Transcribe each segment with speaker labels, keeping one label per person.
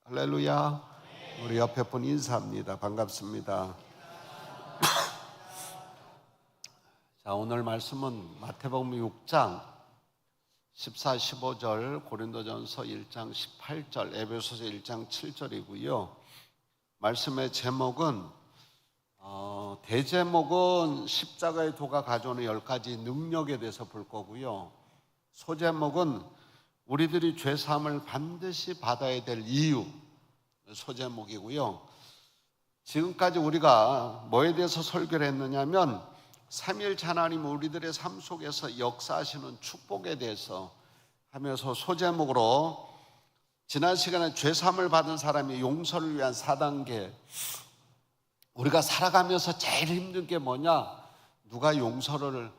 Speaker 1: 할렐루야. 우리 옆에 분 인사합니다. 반갑습니다. 자, 오늘 말씀은 마태복음 6장 14, 15절, 고린도전서 1장 18절, 에베소서 1장 7절이고요. 말씀의 제목은 대제목은 십자가의 도가 가져오는 10가지 능력에 대해서 볼 거고요. 소제목은 우리들이 죄사함을 반드시 받아야 될 이유, 소제목이고요. 지금까지 우리가 뭐에 대해서 설교를 했느냐면 삼위일체 하나님 우리들의 삶 속에서 역사하시는 축복에 대해서 하면서 소제목으로 지난 시간에 죄사함을 받은 사람이 용서를 위한 4단계, 우리가 살아가면서 제일 힘든 게 뭐냐? 누가 용서를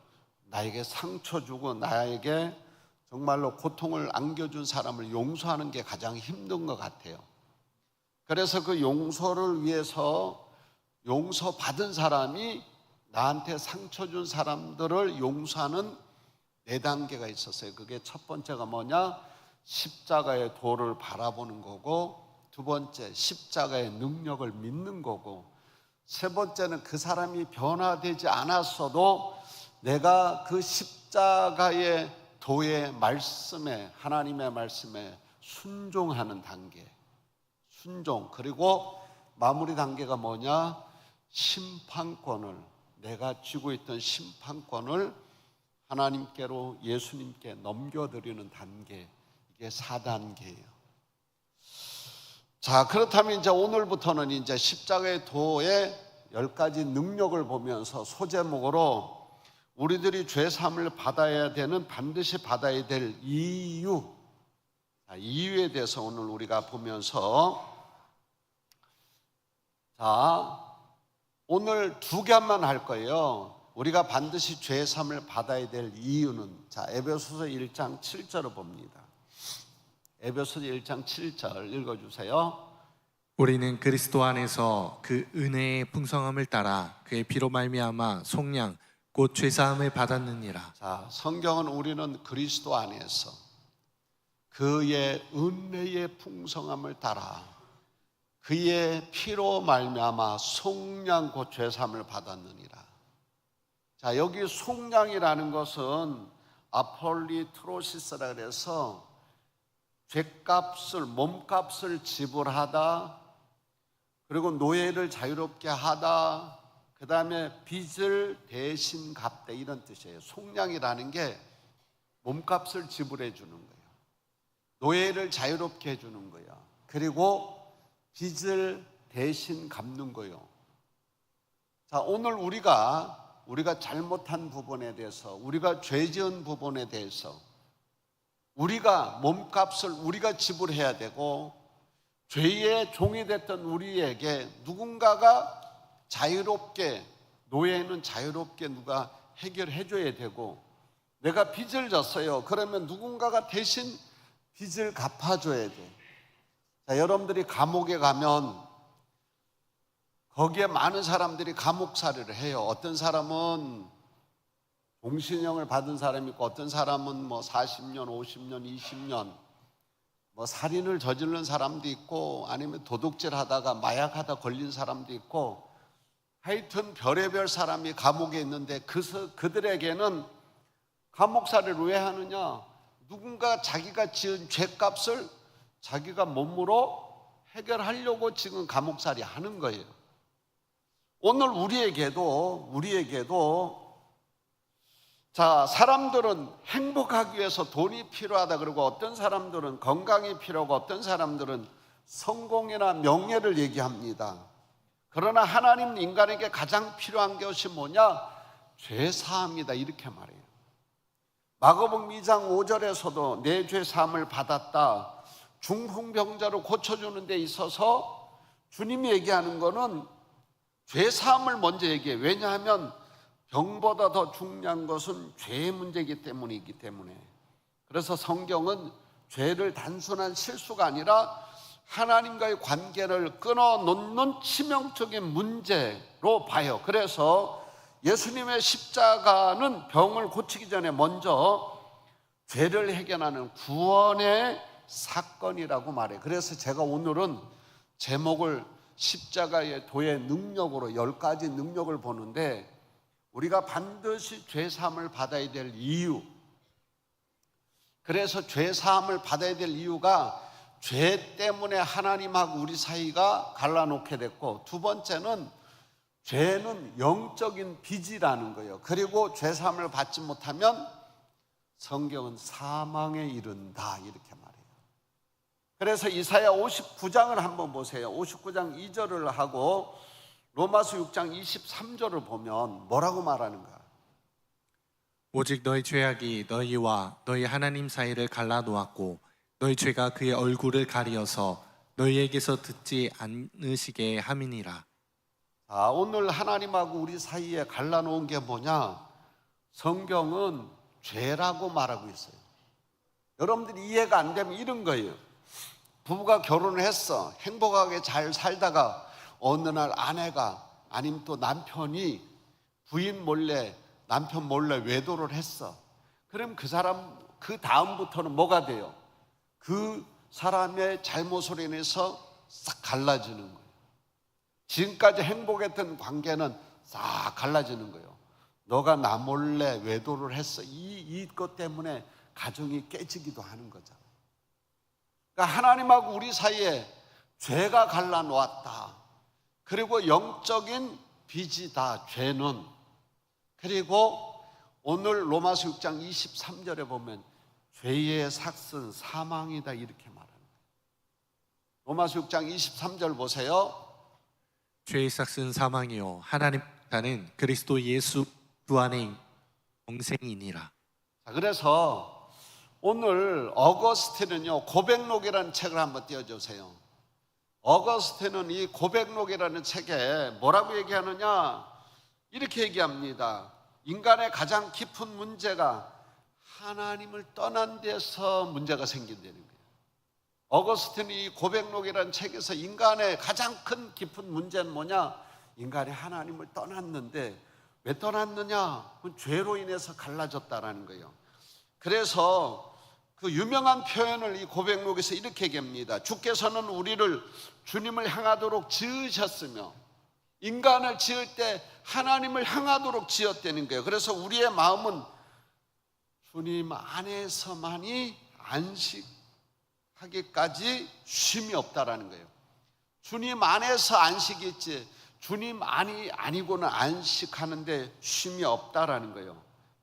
Speaker 1: 나에게 상처 주고 나에게 정말로 고통을 안겨준 사람을 용서하는 게 가장 힘든 것 같아요. 그래서 그 용서를 위해서 용서받은 사람이 나한테 상처 준 사람들을 용서하는 4단계가 있었어요. 그게 첫 번째가 뭐냐? 십자가의 도를 바라보는 거고, 두 번째 십자가의 능력을 믿는 거고, 세 번째는 그 사람이 변화되지 않았어도 내가 그 십자가의 도의 말씀에, 하나님의 말씀에 순종하는 단계, 순종. 그리고 마무리 단계가 뭐냐? 심판권을, 내가 쥐고 있던 심판권을 하나님께로, 예수님께 넘겨드리는 단계, 이게 4단계예요. 자, 그렇다면 이제 오늘부터는 이제 십자가의 도의 10가지 능력을 보면서 소제목으로 우리들이 죄사함을 받아야 되는, 반드시 받아야 될 이유, 이유에 대해서 오늘 우리가 보면서, 자, 오늘 2개만 할 거예요. 우리가 반드시 죄사함을 받아야 될 이유는, 자, 에베소서 1장 7절을 봅니다. 에베소서 1장 7절 읽어주세요.
Speaker 2: 우리는 그리스도 안에서 그 은혜의 풍성함을 따라 그의 피로 말미암아 속량 곧 죄사함을 받았느니라.
Speaker 1: 자, 성경은 우리는 그리스도 안에서 그의 은혜의 풍성함을 따라 그의 피로 말미암아 속량 곧 죄사함을 받았느니라. 자, 여기 속량이라는 것은 아폴리트로시스라 그래서 죄값을, 몸값을 지불하다, 그리고 노예를 자유롭게 하다, 그 다음에 빚을 대신 갚다, 이런 뜻이에요. 속량이라는 게 몸값을 지불해 주는 거예요. 노예를 자유롭게 해주는 거예요. 그리고 빚을 대신 갚는 거예요. 자, 오늘 우리가 잘못한 부분에 대해서, 우리가 죄 지은 부분에 대해서 우리가 몸값을 우리가 지불해야 되고, 죄의 종이 됐던 우리에게 누군가가 자유롭게, 노예는 자유롭게 누가 해결해 줘야 되고, 내가 빚을 졌어요. 그러면 누군가가 대신 빚을 갚아줘야 돼. 자, 여러분들이 감옥에 가면 거기에 많은 사람들이 감옥살이를 해요. 어떤 사람은 공신형을 받은 사람이 있고, 어떤 사람은 뭐 40년, 50년, 20년, 뭐 살인을 저지른 사람도 있고, 아니면 도둑질 하다가 마약하다 걸린 사람도 있고, 하여튼 별의별 사람이 감옥에 있는데 그들에게는 감옥살이를 왜 하느냐? 누군가 자기가 지은 죄값을 자기가 몸으로 해결하려고 지금 감옥살이 하는 거예요. 오늘 우리에게도 자, 사람들은 행복하기 위해서 돈이 필요하다 그러고, 어떤 사람들은 건강이 필요하고, 어떤 사람들은 성공이나 명예를 얘기합니다. 그러나 하나님 인간에게 가장 필요한 것이 뭐냐? 죄사함이다, 이렇게 말해요. 마가복음 2장 5절에서도 내 죄사함을 받았다, 중풍병자를 고쳐주는 데 있어서 주님이 얘기하는 거는 죄사함을 먼저 얘기해요. 왜냐하면 병보다 더 중요한 것은 죄의 문제이기 때문에. 그래서 성경은 죄를 단순한 실수가 아니라 하나님과의 관계를 끊어놓는 치명적인 문제로 봐요. 그래서 예수님의 십자가는 병을 고치기 전에 먼저 죄를 해결하는 구원의 사건이라고 말해요. 그래서 제가 오늘은 제목을 십자가의 도의 능력으로 10가지 능력을 보는데, 우리가 반드시 죄사함을 받아야 될 이유, 그래서 죄사함을 받아야 될 이유가 죄 때문에 하나님하고 우리 사이가 갈라놓게 됐고, 두 번째는 죄는 영적인 빚이라는 거예요. 그리고 죄사함을 받지 못하면 성경은 사망에 이른다 이렇게 말해요. 그래서 이사야 59장을 한번 보세요. 59장 2절을 하고 로마서 6장 23절을 보면 뭐라고 말하는가?
Speaker 2: 오직 너희 죄악이 너희와 너희 하나님 사이를 갈라놓았고 너희 죄가 그의 얼굴을 가리어서 너희에게서 듣지 않으시게 함이니라.
Speaker 1: 자, 오늘 하나님하고 우리 사이에 갈라놓은 게 뭐냐? 성경은 죄라고 말하고 있어요. 여러분들이 이해가 안 되면 이런 거예요. 부부가 결혼을 했어. 행복하게 잘 살다가 어느 날 아내가, 아니면 또 남편이 부인 몰래, 남편 몰래 외도를 했어. 그럼 그 사람, 그 다음부터는 뭐가 돼요? 그 사람의 잘못으로 인해서 싹 갈라지는 거예요. 지금까지 행복했던 관계는 싹 갈라지는 거예요. 너가 나 몰래 외도를 했어. 이것 때문에 가정이 깨지기도 하는 거잖아. 그러니까 하나님하고 우리 사이에 죄가 갈라놓았다. 그리고 영적인 빚이다, 죄는. 그리고 오늘 로마서 6장 23절에 보면 죄의 삭은 사망이다 이렇게 말하는 거예요. 로마서 6장 23절 보세요.
Speaker 2: 죄의 삭은 사망이요 하나님 나는 그리스도 예수 그 안에 영생이니라.
Speaker 1: 자, 그래서 오늘 어거스틴은요, 고백록이라는 책을 한번 띄워주세요. 어거스틴은 이 고백록이라는 책에 뭐라고 얘기하느냐, 이렇게 얘기합니다. 인간의 가장 깊은 문제가 하나님을 떠난 데서 문제가 생긴다는 거예요. 어거스틴이 이 고백록이라는 책에서 인간의 가장 큰 깊은 문제는 뭐냐? 인간이 하나님을 떠났는데 왜 떠났느냐? 그건 죄로 인해서 갈라졌다라는 거예요. 그래서 그 유명한 표현을 이 고백록에서 이렇게 얘기합니다. 주께서는 우리를 주님을 향하도록 지으셨으며, 인간을 지을 때 하나님을 향하도록 지었다는 거예요. 그래서 우리의 마음은 주님 안에서만이 안식하기까지 쉼이 없다라는 거예요. 주님 안에서 안식이 있지 주님 아니고는 안식하는데 쉼이 없다라는 거예요.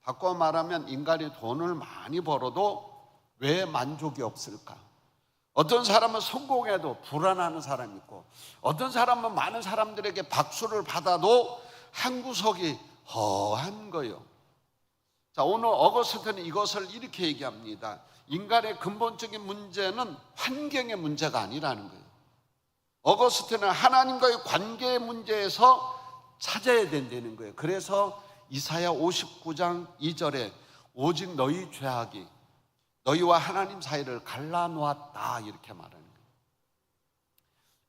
Speaker 1: 바꿔 말하면 인간이 돈을 많이 벌어도 왜 만족이 없을까? 어떤 사람은 성공해도 불안하는 사람이 있고, 어떤 사람은 많은 사람들에게 박수를 받아도 한 구석이 허한 거예요. 자, 오늘 어거스틴은 이것을 이렇게 얘기합니다. 인간의 근본적인 문제는 환경의 문제가 아니라는 거예요. 어거스틴은 하나님과의 관계의 문제에서 찾아야 된다는 거예요. 그래서 이사야 59장 2절에 오직 너희 죄악이 너희와 하나님 사이를 갈라놓았다 이렇게 말하는 거예요.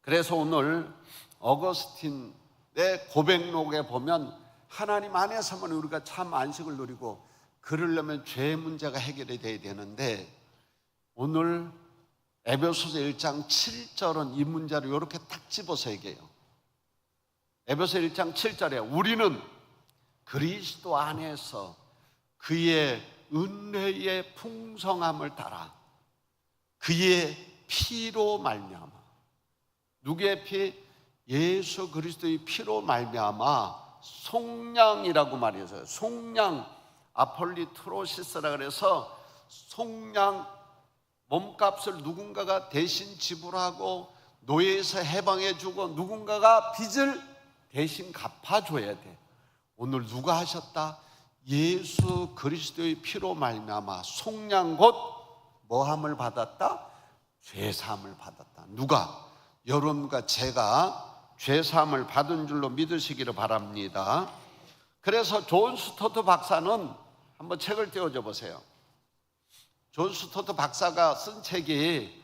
Speaker 1: 그래서 오늘 어거스틴의 고백록에 보면 하나님 안에서만 우리가 참 안식을 누리고 그러려면 죄의 문제가 해결이 돼야 되는데, 오늘 에베소서 1장 7절은 이 문제를 이렇게 딱 집어서 얘기해요. 에베소서 1장 7절에 우리는 그리스도 안에서 그의 은혜의 풍성함을 따라 그의 피로 말미암아, 누구의 피? 예수 그리스도의 피로 말미암아 속량이라고 말해서, 속량 아폴리트로시스라 그래서 속량, 몸값을 누군가가 대신 지불하고 노예에서 해방해주고 누군가가 빚을 대신 갚아줘야 돼. 오늘 누가 하셨다? 예수 그리스도의 피로 말미암아 속량 곧 뭐함을 받았다? 죄사함을 받았다. 누가? 여러분과 제가 죄사함을 받은 줄로 믿으시기를 바랍니다. 그래서 존 스토트 박사는 한번 책을 띄워줘 보세요. 존 스토트 박사가 쓴 책이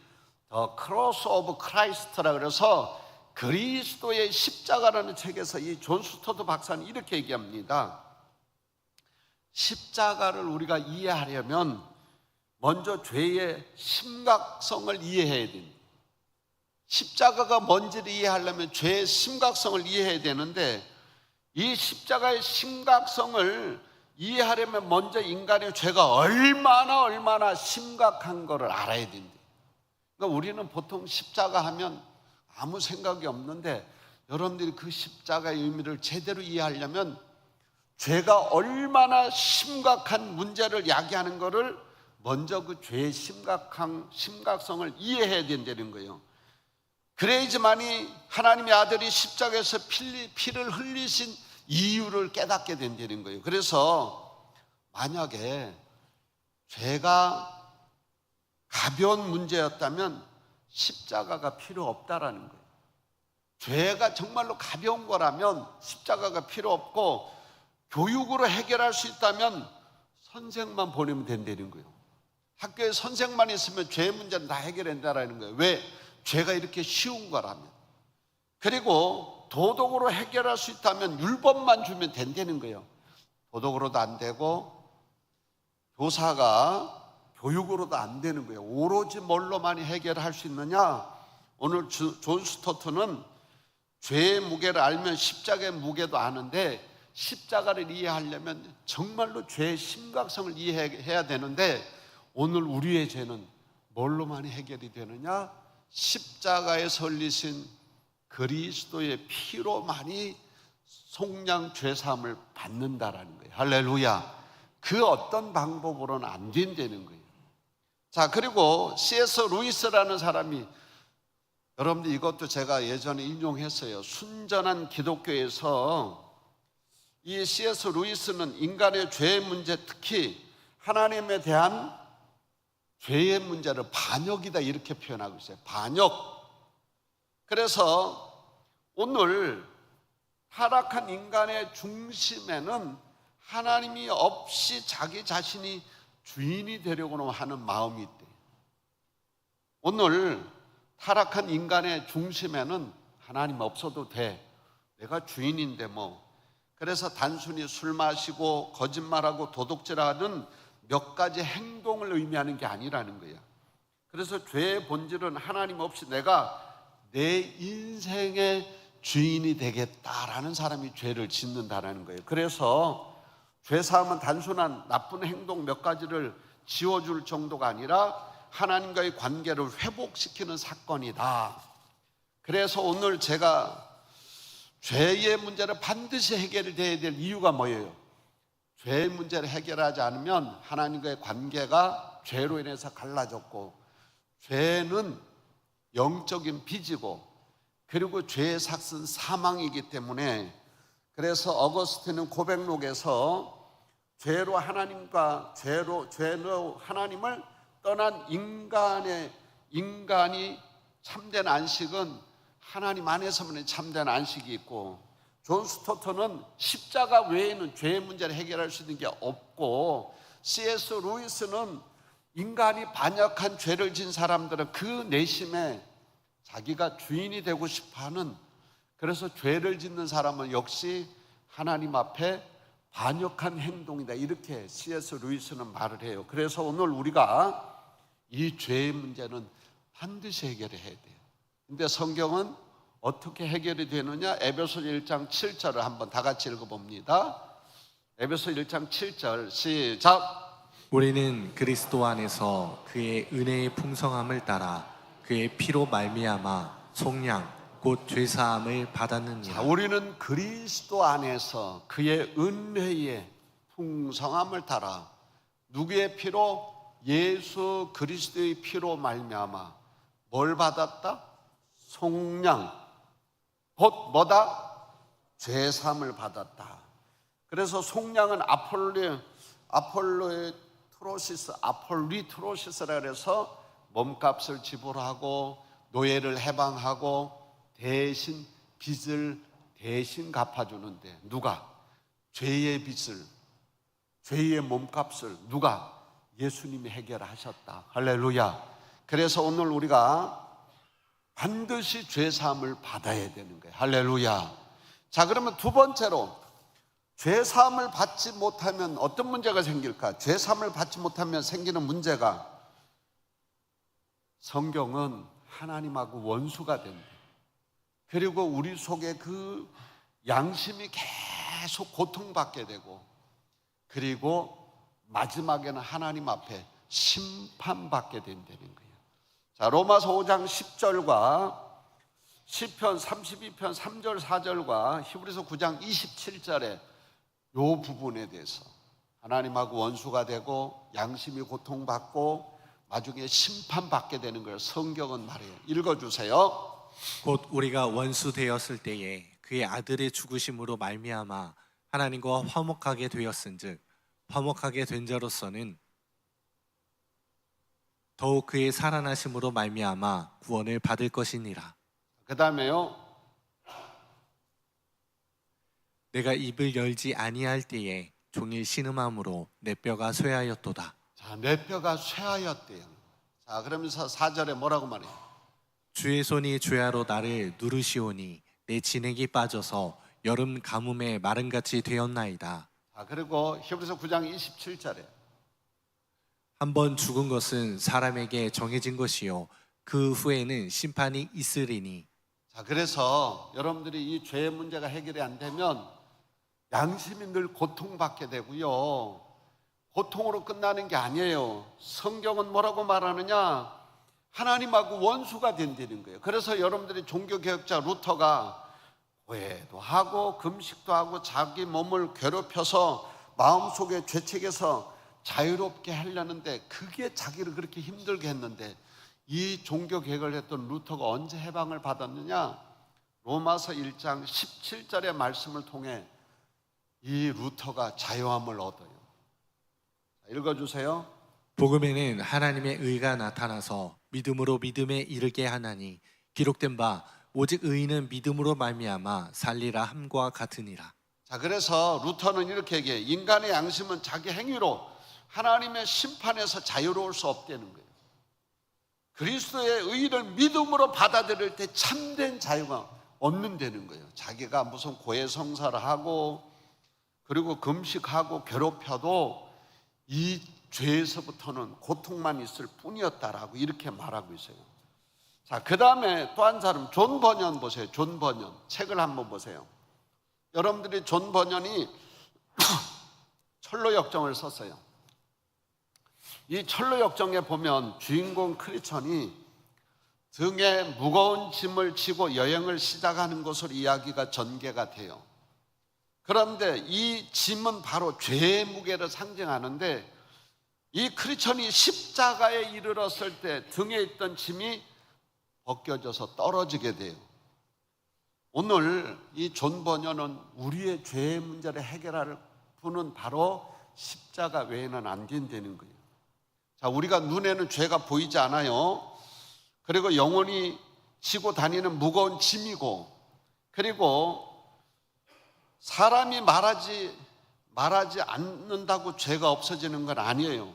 Speaker 1: The Cross of Christ라 그래서 그리스도의 십자가라는 책에서 이 존 스토트 박사는 이렇게 얘기합니다. 십자가를 우리가 이해하려면 먼저 죄의 심각성을 이해해야 됩니다. 십자가가 뭔지를 이해하려면 죄의 심각성을 이해해야 되는데, 이 십자가의 심각성을 이해하려면 먼저 인간의 죄가 얼마나 심각한 것을 알아야 된다. 그러니까 우리는 보통 십자가 하면 아무 생각이 없는데, 여러분들이 그 십자가의 의미를 제대로 이해하려면 죄가 얼마나 심각한 문제를 야기하는 것을 먼저 그 죄의 심각성을 이해해야 된다는 거예요. 그래야지만이 하나님의 아들이 십자가에서 피를 흘리신 이유를 깨닫게 된다는 거예요. 그래서 만약에 죄가 가벼운 문제였다면 십자가가 필요 없다라는 거예요. 죄가 정말로 가벼운 거라면 십자가가 필요 없고, 교육으로 해결할 수 있다면 선생만 보내면 된다는 거예요. 학교에 선생만 있으면 죄 문제는 다 해결된다라는 거예요. 왜? 죄가 이렇게 쉬운 거라면. 그리고 도덕으로 해결할 수 있다면 율법만 주면 된다는 거예요. 도덕으로도 안 되고 교사가 교육으로도 안 되는 거예요. 오로지 뭘로만 해결할 수 있느냐? 오늘 존 스토트는 죄의 무게를 알면 십자가의 무게도 아는데, 십자가를 이해하려면 정말로 죄의 심각성을 이해해야 되는데, 오늘 우리의 죄는 뭘로만 해결이 되느냐? 십자가에서 흘리신 그리스도의 피로만이 속량 죄사함을 받는다라는 거예요. 할렐루야. 그 어떤 방법으로는 안 된다는 거예요. 자, 그리고 C.S. 루이스라는 사람이, 여러분들 이것도 제가 예전에 인용했어요. 순전한 기독교에서 이 C.S. 루이스는 인간의 죄의 문제, 특히 하나님에 대한 죄의 문제를 반역이다 이렇게 표현하고 있어요. 반역. 그래서 오늘 타락한 인간의 중심에는 하나님이 없이 자기 자신이 주인이 되려고 하는 마음이 있대요. 오늘 타락한 인간의 중심에는 하나님 없어도 돼, 내가 주인인데 뭐. 그래서 단순히 술 마시고 거짓말하고 도둑질하는 몇 가지 행동을 의미하는 게 아니라는 거예요. 그래서 죄의 본질은 하나님 없이 내가 내 인생의 주인이 되겠다라는 사람이 죄를 짓는다라는 거예요. 그래서 죄사함은 단순한 나쁜 행동 몇 가지를 지워줄 정도가 아니라 하나님과의 관계를 회복시키는 사건이다. 그래서 오늘 제가 죄의 문제를 반드시 해결돼야 될 이유가 뭐예요? 죄의 문제를 해결하지 않으면 하나님과의 관계가 죄로 인해서 갈라졌고, 죄는 영적인 빚이고, 그리고 죄의 삭은 사망이기 때문에, 그래서 어거스틴은 고백록에서 죄로 하나님을 떠난 인간이 참된 안식은 하나님 안에서만 참된 안식이 있고, 존 스토트는 십자가 외에는 죄의 문제를 해결할 수 있는 게 없고, C.S. 루이스는 인간이 반역한 죄를 지은 사람들은 그 내심에 자기가 주인이 되고 싶어하는, 그래서 죄를 짓는 사람은 역시 하나님 앞에 반역한 행동이다 이렇게 C.S. 루이스는 말을 해요. 그래서 오늘 우리가 이 죄의 문제는 반드시 해결해야 돼요. 근데 성경은 어떻게 해결이 되느냐? 에베소 1장 7절을 한번 다 같이 읽어봅니다. 에베소 1장 7절 시작.
Speaker 2: 우리는 그리스도 안에서 그의 은혜의 풍성함을 따라 그의 피로 말미암아 속량 곧 죄사함을 받았느니라.
Speaker 1: 자, 우리는 그리스도 안에서 그의 은혜의 풍성함을 따라 누구의 피로? 예수 그리스도의 피로 말미암아 뭘 받았다? 속량, 곧 뭐다? 죄사함을 받았다. 그래서 속량은 아폴리트로시스라 그래서 몸값을 지불하고 노예를 해방하고 대신 빚을 대신 갚아주는데, 누가? 죄의 빚을, 죄의 몸값을 누가? 예수님이 해결하셨다. 할렐루야. 그래서 오늘 우리가 반드시 죄사함을 받아야 되는 거예요. 할렐루야. 자, 그러면 두 번째로, 죄사함을 받지 못하면 어떤 문제가 생길까? 죄사함을 받지 못하면 생기는 문제가, 성경은 하나님하고 원수가 된대. 그리고 우리 속에 그 양심이 계속 고통받게 되고, 그리고 마지막에는 하나님 앞에 심판받게 된다는 거예요. 자, 로마서 5장 10절과 시편 32편 3절 4절과 히브리서 9장 27절에 이 부분에 대해서 하나님하고 원수가 되고 양심이 고통받고 나중에 심판받게 되는 걸 성경은 말해요. 읽어주세요.
Speaker 2: 곧 우리가 원수 되었을 때에 그의 아들의 죽으심으로 말미암아 하나님과 화목하게 되었은즉 화목하게 된 자로서는 더욱 그의 살아나심으로 말미암아 구원을 받을 것이니라.
Speaker 1: 그 다음에요.
Speaker 2: 내가 입을 열지 아니할 때에 종일 신음함으로 내 뼈가 쇠하였도다.
Speaker 1: 자, 내 뼈가 쇠하였대요. 자, 그러면서 4절에 뭐라고 말해요?
Speaker 2: 주의 손이 죄하로 나를 누르시오니 내 진액이 빠져서 여름 가뭄에 마름같이 되었나이다.
Speaker 1: 자, 그리고 히브리서 9장 27절에
Speaker 2: 한 번 죽은 것은 사람에게 정해진 것이요 그 후에는 심판이 있으리니.
Speaker 1: 자, 그래서 여러분들이 이 죄의 문제가 해결이 안 되면 양심이 늘 고통받게 되고요. 고통으로 끝나는 게 아니에요. 성경은 뭐라고 말하느냐? 하나님하고 원수가 된다는 거예요. 그래서 여러분들이 종교개혁자 루터가 고해도 하고 금식도 하고 자기 몸을 괴롭혀서 마음속에 죄책에서 자유롭게 하려는데 그게 자기를 그렇게 힘들게 했는데 이 종교개혁을 했던 루터가 언제 해방을 받았느냐? 로마서 1장 17절의 말씀을 통해 이 루터가 자유함을 얻어요. 읽어주세요.
Speaker 2: 복음에는 하나님의 의가 나타나서 믿음으로 믿음에 이르게 하나니 기록된 바 오직 의인은 믿음으로 말미암아 살리라 함과 같으니라.
Speaker 1: 자, 그래서 루터는 이렇게 얘기해요. 인간의 양심은 자기 행위로 하나님의 심판에서 자유로울 수 없다는 거예요. 그리스도의 의를 믿음으로 받아들일 때 참된 자유가 얻는다는 거예요. 자기가 무슨 고해성사를 하고 그리고 금식하고 괴롭혀도 이 죄에서부터는 고통만 있을 뿐이었다라고 이렇게 말하고 있어요. 자, 그 다음에 또 한 사람 존 버년 보세요. 존 버년 책을 한번 보세요. 여러분들이 존 버년이 철로 역정을 썼어요. 이 철로 역정에 보면 주인공 크리스천이 등에 무거운 짐을 지고 여행을 시작하는 것으로 이야기가 전개가 돼요. 그런데 이 짐은 바로 죄의 무게를 상징하는데 이 크리스천이 십자가에 이르렀을 때 등에 있던 짐이 벗겨져서 떨어지게 돼요. 오늘 이 존 버녀는 우리의 죄의 문제를 해결할 분은 바로 십자가 외에는 안 된다는 거예요. 자, 우리가 눈에는 죄가 보이지 않아요. 그리고 영혼이 지고 다니는 무거운 짐이고, 그리고 사람이 말하지 않는다고 죄가 없어지는 건 아니에요.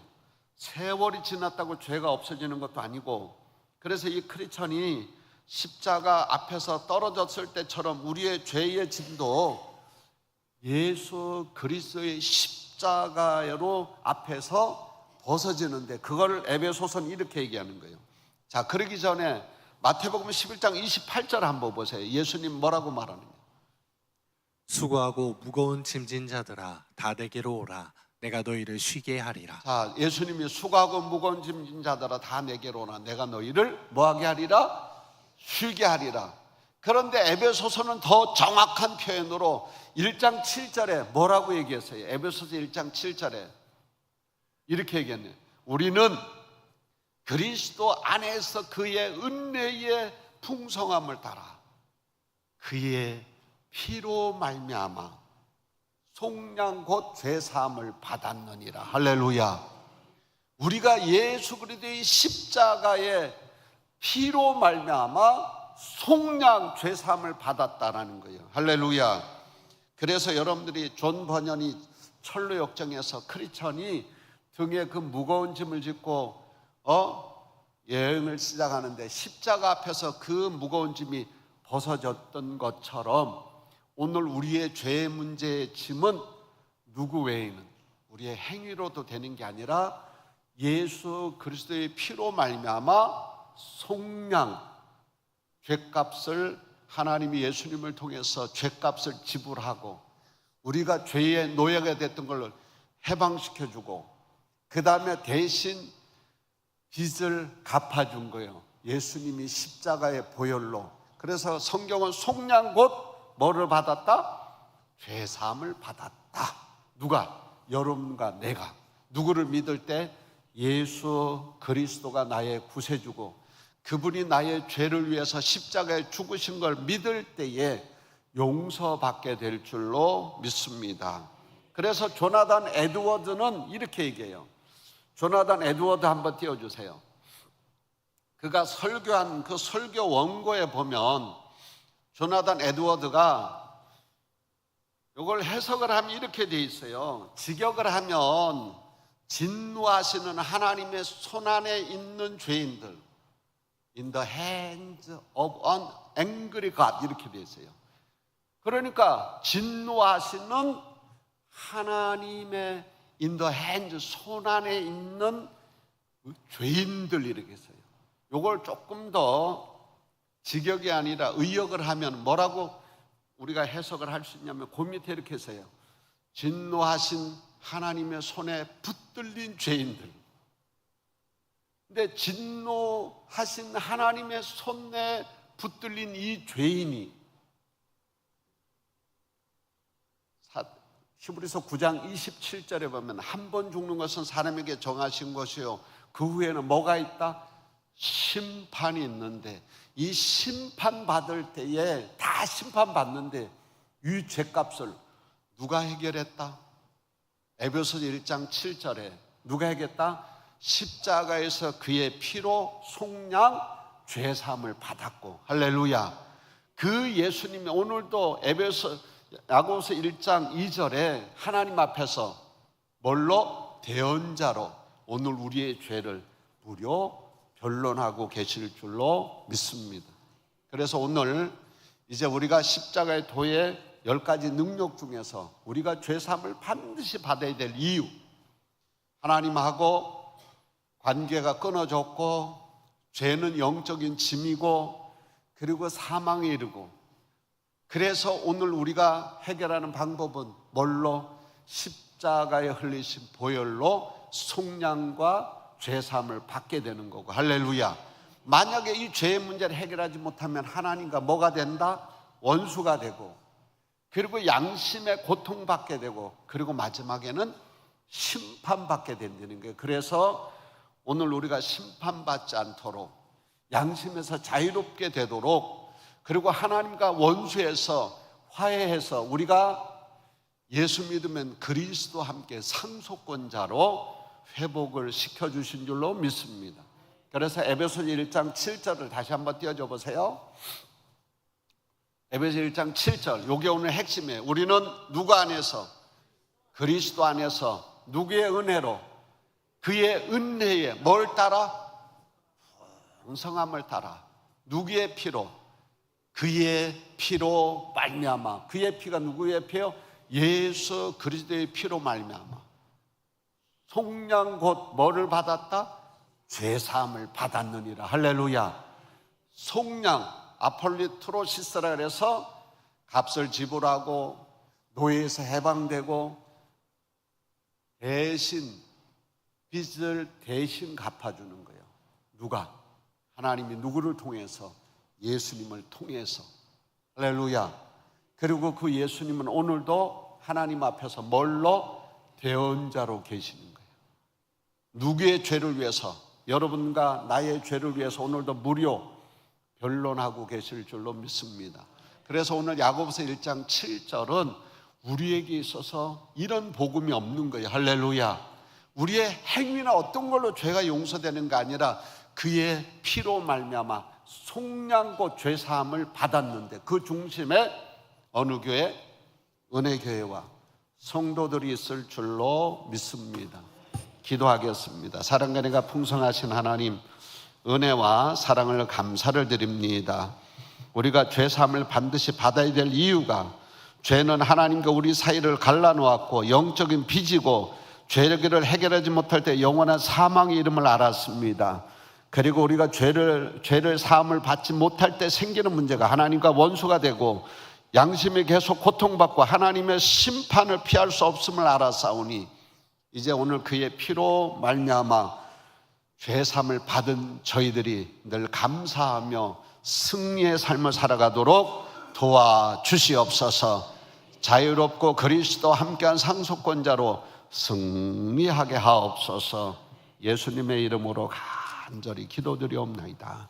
Speaker 1: 세월이 지났다고 죄가 없어지는 것도 아니고, 그래서 이 크리스천이 십자가 앞에서 떨어졌을 때처럼 우리의 죄의 짐도 예수 그리스도의 십자가로 앞에서 벗어지는데, 그걸 에베소서는 이렇게 얘기하는 거예요. 자, 그러기 전에 마태복음 11장 28절 한번 보세요. 예수님 뭐라고 말하느냐?
Speaker 2: 수고하고 무거운 짐진 자들아 다 내게로 오라 내가 너희를 쉬게 하리라.
Speaker 1: 자, 예수님이 수고하고 무거운 짐진 자들아 다 내게로 오라 내가 너희를 뭐하게 하리라? 쉬게 하리라. 그런데 에베소서는 더 정확한 표현으로 1장 7절에 뭐라고 얘기했어요? 에베소서 1장 7절에 이렇게 얘기했네요. 우리는 그리스도 안에서 그의 은혜의 풍성함을 따라 그의 피로 말미암아 속량 곧 죄사함을 받았느니라. 할렐루야. 우리가 예수 그리스도의 십자가의 피로 말미암아 속량 죄사함을 받았다라는 거예요. 할렐루야. 그래서 여러분들이 존 버년이 철로 역정에서 크리스천이 등에 그 무거운 짐을 짓고 여행을 시작하는데 십자가 앞에서 그 무거운 짐이 벗어졌던 것처럼 오늘 우리의 죄의 문제의 짐은 누구 외에는 우리의 행위로도 되는 게 아니라 예수 그리스도의 피로 말미암아 속량, 죄값을 하나님이 예수님을 통해서 죄값을 지불하고 우리가 죄의 노예가 됐던 걸 해방시켜주고 그 다음에 대신 빚을 갚아준 거예요. 예수님이 십자가의 보혈로. 그래서 성경은 속량 곧 뭐를 받았다? 죄사함을 받았다. 누가? 여러분과 내가. 누구를 믿을 때? 예수 그리스도가 나의 구세주고 그분이 나의 죄를 위해서 십자가에 죽으신 걸 믿을 때에 용서받게 될 줄로 믿습니다. 그래서 조나단 에드워드는 이렇게 얘기해요. 조나단 에드워드 한번 띄워주세요. 그가 설교한 그 설교 원고에 보면 조나단 에드워드가 이걸 해석을 하면 이렇게 돼 있어요. 직역을 하면 진노하시는 하나님의 손안에 있는 죄인들, in the hands of an angry God, 이렇게 돼 있어요. 그러니까 진노하시는 하나님의 in the hands, 손안에 있는 죄인들, 이렇게 했어요. 이걸 조금 더 직역이 아니라 의역을 하면 뭐라고 우리가 해석을 할 수 있냐면 그 밑에 이렇게 했어요. 진노하신 하나님의 손에 붙들린 죄인들. 근데 진노하신 하나님의 손에 붙들린 이 죄인이 히브리서 9장 27절에 보면 한 번 죽는 것은 사람에게 정하신 것이요 그 후에는 뭐가 있다? 심판이 있는데 이 심판받을 때에 다 심판받는데 이 죄값을 누가 해결했다? 에베소서 1장 7절에 누가 해결했다? 십자가에서 그의 피로 속량 죄사함을 받았고, 할렐루야. 그 예수님이 오늘도 야고보서 1장 2절에 하나님 앞에서 뭘로? 대언자로 오늘 우리의 죄를 무료 변론하고 계실 줄로 믿습니다. 그래서 오늘 이제 우리가 십자가의 도의 10가지 능력 중에서 우리가 죄사함을 반드시 받아야 될 이유, 하나님하고 관계가 끊어졌고 죄는 영적인 짐이고 그리고 사망에 이르고, 그래서 오늘 우리가 해결하는 방법은 뭘로? 십자가에 흘리신 보혈로 속량과 죄사함을 받게 되는 거고, 할렐루야. 만약에 이 죄의 문제를 해결하지 못하면 하나님과 뭐가 된다? 원수가 되고, 그리고 양심에 고통받게 되고, 그리고 마지막에는 심판받게 된다는 거예요. 그래서 오늘 우리가 심판받지 않도록 양심에서 자유롭게 되도록, 그리고 하나님과 원수에서 화해해서 우리가 예수 믿으면 그리스도와 함께 상속권자로 회복을 시켜주신 줄로 믿습니다. 그래서 에베소서 1장 7절을 다시 한번 띄워줘 보세요. 에베소서 1장 7절, 이게 오늘 핵심이에요. 우리는 누구 안에서? 그리스도 안에서. 누구의 은혜로? 그의 은혜에 뭘 따라? 풍성함을 따라. 누구의 피로? 그의 피로 말미암아. 그의 피가 누구의 피요? 예수 그리스도의 피로 말미암아. 속량 곧 뭐를 받았다? 죄사함을 받았느니라. 할렐루야. 속량, 아폴리트로시스라 그래서 값을 지불하고 노예에서 해방되고 대신 빚을 대신 갚아주는 거예요. 누가? 하나님이 누구를 통해서? 예수님을 통해서. 할렐루야. 그리고 그 예수님은 오늘도 하나님 앞에서 뭘로? 대언자로 계시는 거예요. 누구의 죄를 위해서? 여러분과 나의 죄를 위해서 오늘도 무료 변론하고 계실 줄로 믿습니다. 그래서 오늘 야고보서 1장 7절은 우리에게 있어서 이런 복음이 없는 거예요. 할렐루야. 우리의 행위나 어떤 걸로 죄가 용서되는 게 아니라 그의 피로 말미암아 속량 곧 죄사함을 받았는데, 그 중심에 어느 교회? 은혜교회와 성도들이 있을 줄로 믿습니다. 기도하겠습니다. 사랑과 은혜가 풍성하신 하나님, 은혜와 사랑을 감사를 드립니다. 우리가 죄사함을 반드시 받아야 될 이유가, 죄는 하나님과 우리 사이를 갈라놓았고 영적인 빚이고 죄를 해결하지 못할 때 영원한 사망의 이름을 알았습니다. 그리고 우리가 죄를 사함을 받지 못할 때 생기는 문제가 하나님과 원수가 되고 양심이 계속 고통받고 하나님의 심판을 피할 수 없음을 알아싸우니 이제 오늘 그의 피로 말미암아 죄사함을 받은 저희들이 늘 감사하며 승리의 삶을 살아가도록 도와주시옵소서. 자유롭고 그리스도와 함께한 상속권자로 승리하게 하옵소서. 예수님의 이름으로 간절히 기도드리옵나이다.